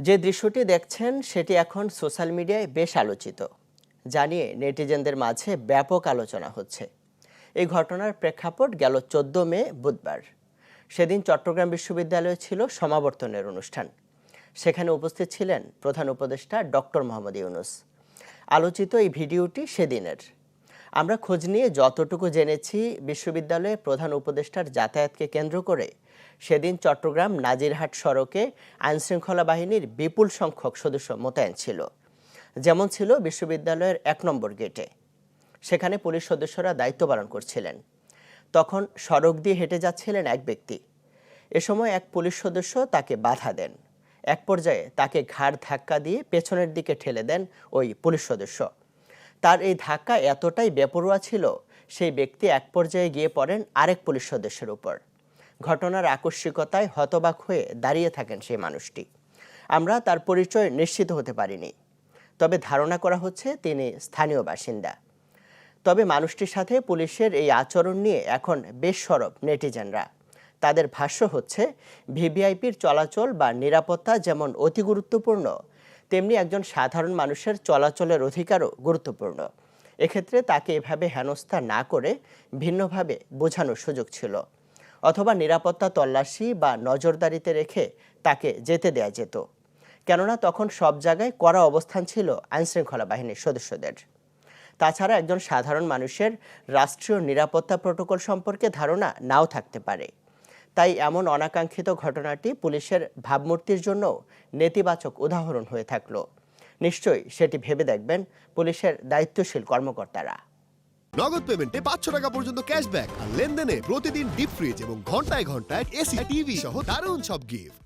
যে দৃশ্যটি দেখছেন সেটি এখন সোশ্যাল মিডিয়ায় বেশ আলোচিত, জানিয়ে নেটিজেনদের মাঝে ব্যাপক আলোচনা হচ্ছে। এই ঘটনার প্রেক্ষাপট গেল 14 মে বুধবার। সেদিন চট্টগ্রাম বিশ্ববিদ্যালয়ে ছিল সমাবর্তনের অনুষ্ঠান। সেখানে উপস্থিত ছিলেন প্রধান উপদেষ্টা ডক্টর মোহাম্মদ ইউনূস। আলোচিত এই ভিডিওটি সেদিনের। আমরা খোঁজ নিয়ে যতটুকু জেনেছি, বিশ্ববিদ্যালয়ে প্রধান উপদেষ্টার যাতায়াতকে কেন্দ্র করে সেদিন চট্টগ্রাম নাজিরহাট সড়কে আইনশৃঙ্খলা বাহিনীর বিপুল সংখ্যক সদস্য মোতায়েন ছিল। যেমন ছিল বিশ্ববিদ্যালয়ের 1 নম্বর গেটে। সেখানে পুলিশ সদস্যরা দায়িত্ব পালন করছিলেন। তখন সড়ক দিয়ে হেঁটে যাচ্ছিলেন এক ব্যক্তি। এ সময় এক পুলিশ সদস্য তাকে বাধা দেন। এক পর্যায়ে তাকে ঘাড় ধাক্কা দিয়ে পেছনের দিকে ঠেলে দেন ওই পুলিশ সদস্য। তার এই ধাক্কা এতটাই বেপরোয়া ছিল, সেই ব্যক্তি এক পর্যায়ে গিয়ে পড়েন আরেক পুলিশ সদস্যের উপর। ঘটনার আকস্মিকতায় হতবাক হয়ে দাঁড়িয়ে থাকেন সেই মানুষটি। আমরা তার পরিচয় নিশ্চিত হতে পারিনি, তবে ধারণা করা হচ্ছে তিনি স্থানীয় বাসিন্দা। তবে মানুষটির সাথে পুলিশের এই আচরণ নিয়ে এখন বেশ সরব নেটিজেনরা। তাদের ভাষ্য হচ্ছে, ভিভিআইপির চলাচল বা নিরাপত্তা যেমন অতি গুরুত্বপূর্ণ, তেমনি একজন সাধারণ মানুষের চলাচলের অধিকারও গুরুত্বপূর্ণ। এক্ষেত্রে তাকে এভাবে হেনস্থা না করে ভিন্নভাবে বোঝানোর সুযোগ ছিল, অথবা নিরাপত্তা তল্লাশি বা নজরদারিতে রেখে তাকে যেতে দেয়া যেত। কেননা তখন সব জায়গায় কড়া অবস্থান ছিল আইনশৃঙ্খলা বাহিনীর সদস্যদের। তাছাড়া একজন সাধারণ মানুষের রাষ্ট্রীয় নিরাপত্তা প্রটোকল সম্পর্কে ধারণা নাও থাকতে পারে। তাই এমন অনাকাঙ্ক্ষিত ঘটনাটি পুলিশের ভাবমূর্তির জন্য নেতিবাচক উদাহরণ হয়ে থাকলো। নিশ্চয়ই সেটি ভেবে দেখবেন পুলিশের দায়িত্বশীল কর্মকর্তারা। নগদ পেমেন্টে 500 টাকা পর্যন্ত ক্যাশব্যাক আর লেনদেনে প্রতিদিন ডিপ ফ্রিজ এবং ঘন্টায় ঘন্টায় এসি টিভি সহ দারুণ সব গিফট।